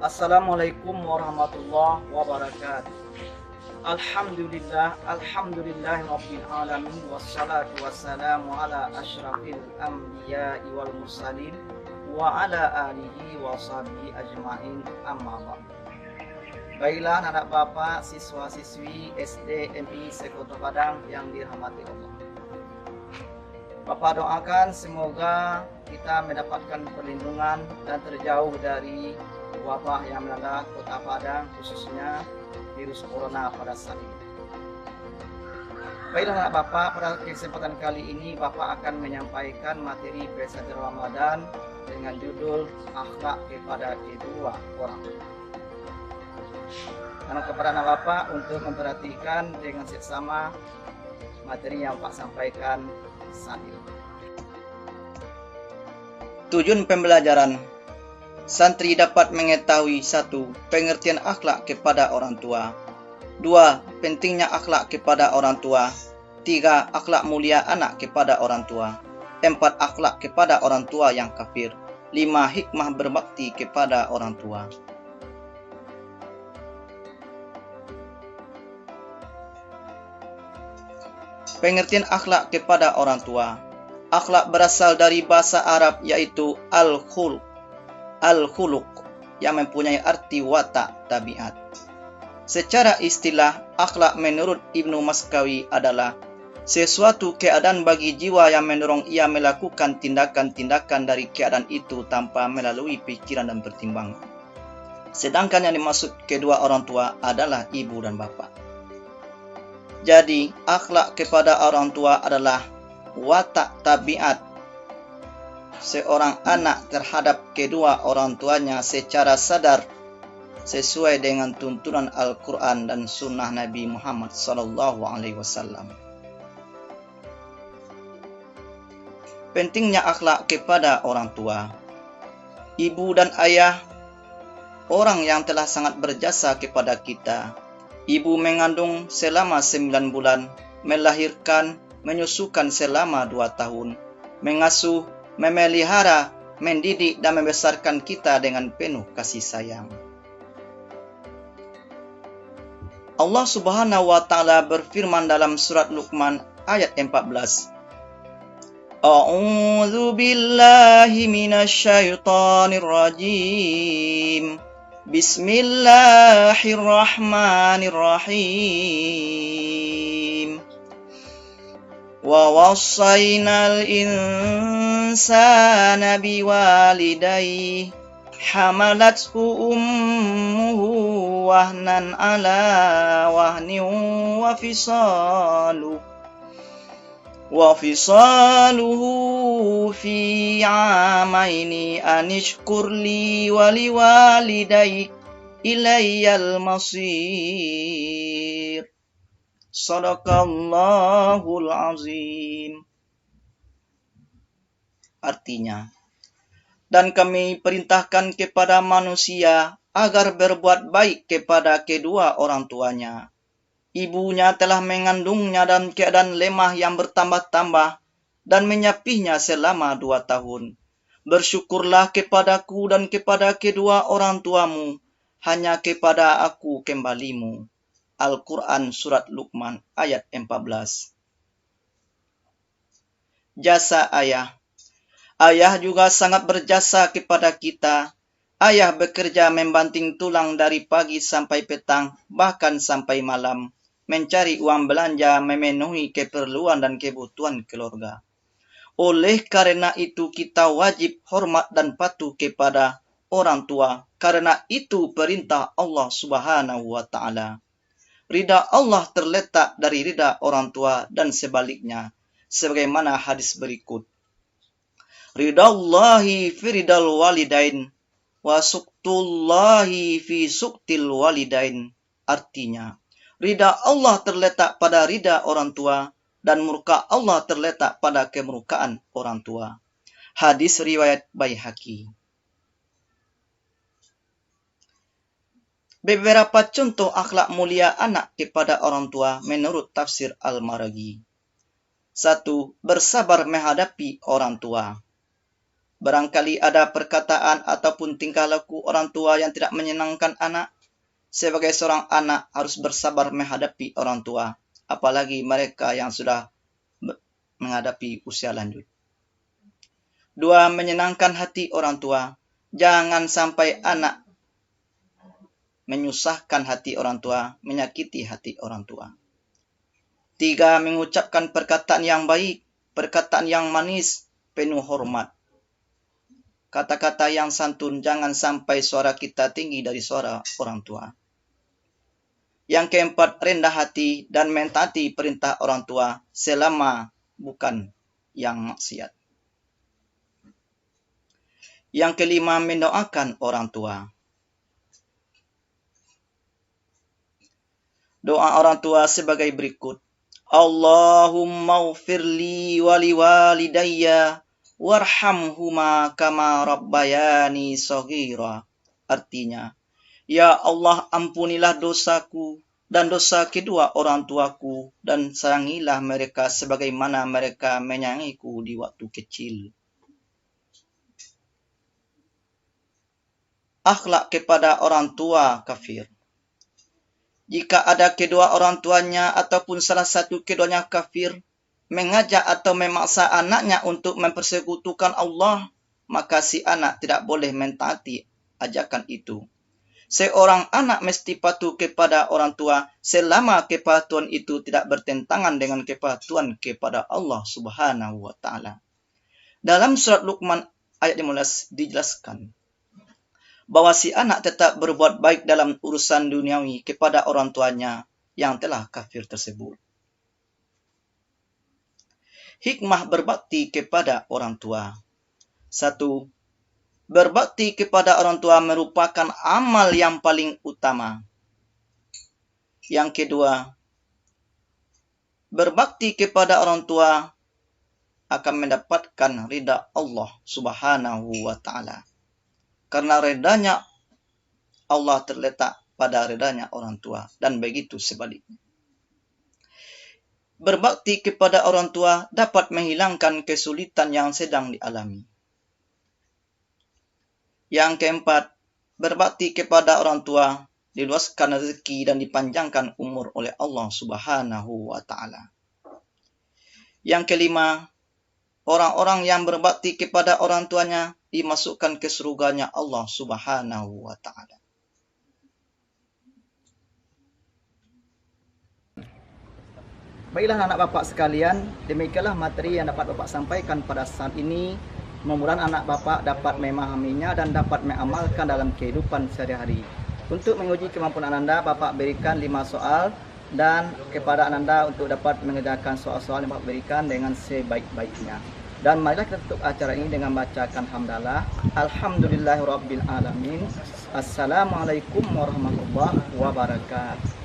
Assalamualaikum warahmatullahi wabarakatuh. Alhamdulillahirabbil alamin wassalatu wassalamu ala asyrafil anbiya'i wal mursalin wa ala alihi wa sahbihi ajmain, amma ba'd. Baiklah anak bapak, siswa-siswi SD MI Sekota Padang yang dirahmati Allah. Bapak doakan semoga kita mendapatkan perlindungan dan terjauh dari wabah yang melanda Kota Padang, khususnya virus corona pada saat ini. Baiklah anak bapak, pada kesempatan kali ini bapak akan menyampaikan materi Pesantren Ramadan dengan judul Akhlak kepada kedua orang tua. Karena kepada anak bapak untuk memperhatikan dengan seksama materi yang Pak sampaikan saat ini. Tujuan pembelajaran: santri dapat mengetahui 1. Pengertian akhlak kepada orang tua. 2. Pentingnya akhlak kepada orang tua. 3. Akhlak mulia anak kepada orang tua. 4. Akhlak kepada orang tua yang kafir. 5. Hikmah berbakti kepada orang tua. Pengertian akhlak kepada orang tua. Akhlak berasal dari bahasa Arab yaitu al-khuluq yang mempunyai arti watak tabiat. Secara istilah, akhlak menurut Ibnu Maskawi adalah sesuatu keadaan bagi jiwa yang mendorong ia melakukan tindakan-tindakan dari keadaan itu tanpa melalui pikiran dan pertimbangan. Sedangkan yang dimaksud kedua orang tua adalah ibu dan bapak. Jadi, akhlak kepada orang tua adalah watak tabiat seorang anak terhadap kedua orang tuanya secara sadar sesuai dengan tuntunan Al-Quran dan Sunnah Nabi Muhammad SAW. Pentingnya akhlak kepada orang tua. Ibu dan ayah, orang yang telah sangat berjasa kepada kita. Ibu mengandung selama 9 bulan, melahirkan, menyusukan selama 2 tahun, mengasuh, memelihara, mendidik dan membesarkan kita dengan penuh kasih sayang. Allah Subhanahu wa taala berfirman dalam surat Luqman ayat 14. A'udzu billahi minasyaitonir rajim. Bismillahirrahmanirrahim. Wa wasainal insana biwalidayhi hamalathu ummuhu wahnan ala wahnin wa fisaluhu fi amaini anishkur li wa liwalidayk ilayyal masir. Shadaqallahul azim. Artinya, dan kami perintahkan kepada manusia agar berbuat baik kepada kedua orang tuanya. Ibunya telah mengandungnya dalam keadaan lemah yang bertambah-tambah dan menyapihnya selama 2 tahun. Bersyukurlah kepadaku dan kepada kedua orang tuamu, hanya kepada aku kembalimu. Al-Quran Surat Luqman ayat 14. Jasa ayah. Ayah juga sangat berjasa kepada kita. Ayah bekerja membanting tulang dari pagi sampai petang, bahkan sampai malam, mencari uang belanja memenuhi keperluan dan kebutuhan keluarga. Oleh karena itu kita wajib hormat dan patuh kepada orang tua, karena itu perintah Allah Subhanahu wa taala. Ridha Allah terletak dari ridha orang tua dan sebaliknya, sebagaimana hadis berikut. Ridallahi fi ridal walidain wa suktullahi fi suktil walidain. Artinya, ridha Allah terletak pada ridha orang tua dan murka Allah terletak pada kemurkaan orang tua. Hadis riwayat Baihaqi. Beberapa contoh akhlak mulia anak kepada orang tua menurut tafsir Al-Maraghi. 1. Bersabar menghadapi orang tua. Barangkali ada perkataan ataupun tingkah laku orang tua yang tidak menyenangkan anak. Sebagai seorang anak harus bersabar menghadapi orang tua, apalagi mereka yang sudah menghadapi usia lanjut. 2. Menyenangkan hati orang tua. Jangan sampai anak menyusahkan hati orang tua, menyakiti hati orang tua. 3. Mengucapkan perkataan yang baik, perkataan yang manis, penuh hormat. Kata-kata yang santun, jangan sampai suara kita tinggi dari suara orang tua. Yang keempat, rendah hati dan mentaati perintah orang tua selama bukan yang maksiat. Yang kelima, mendoakan orang tua. Doa orang tua sebagai berikut. Allahumma ufirli wali walidayya warhamhuma kama rabbayani shaghira. Artinya, ya Allah, ampunilah dosaku dan dosa kedua orang tuaku, dan sayangilah mereka sebagaimana mereka menyayangiku di waktu kecil. Akhlak kepada orang tua kafir. Jika ada kedua orang tuanya ataupun salah satu keduanya kafir, mengajak atau memaksa anaknya untuk mempersekutukan Allah, maka si anak tidak boleh mentaati ajakan itu. Seorang anak mesti patuh kepada orang tua selama kepatuhan itu tidak bertentangan dengan kepatuhan kepada Allah Subhanahu wa Ta'ala. Dalam surat Luqman ayat 15 dijelaskan bahwa si anak tetap berbuat baik dalam urusan duniawi kepada orang tuanya yang telah kafir tersebut. Hikmah berbakti kepada orang tua. 1. Berbakti kepada orang tua merupakan amal yang paling utama. Yang kedua, berbakti kepada orang tua akan mendapatkan ridha Allah Subhanahu wa Ta'ala. Karena redanya Allah terletak pada redanya orang tua, dan begitu sebaliknya. Berbakti kepada orang tua dapat menghilangkan kesulitan yang sedang dialami. Yang keempat, berbakti kepada orang tua diluaskan rezeki dan dipanjangkan umur oleh Allah Subhanahu wa Ta'ala. Yang kelima, orang-orang yang berbakti kepada orang tuanya dimasukkan ke surganya Allah Subhanahu wa Ta'ala. Baiklah anak bapak sekalian, demikianlah materi yang dapat bapak sampaikan pada saat ini. Mudah-mudahan anak bapak dapat memahaminya dan dapat mengamalkan dalam kehidupan sehari-hari. Untuk menguji kemampuan Anda, bapak berikan 5 soal dan kepada Anda untuk dapat mengerjakan soal-soal yang bapak berikan dengan sebaik-baiknya. Dan marilah kita tutup acara ini dengan bacakan hamdalah. Alhamdulillahirabbil alamin. Assalamualaikum warahmatullahi wabarakatuh.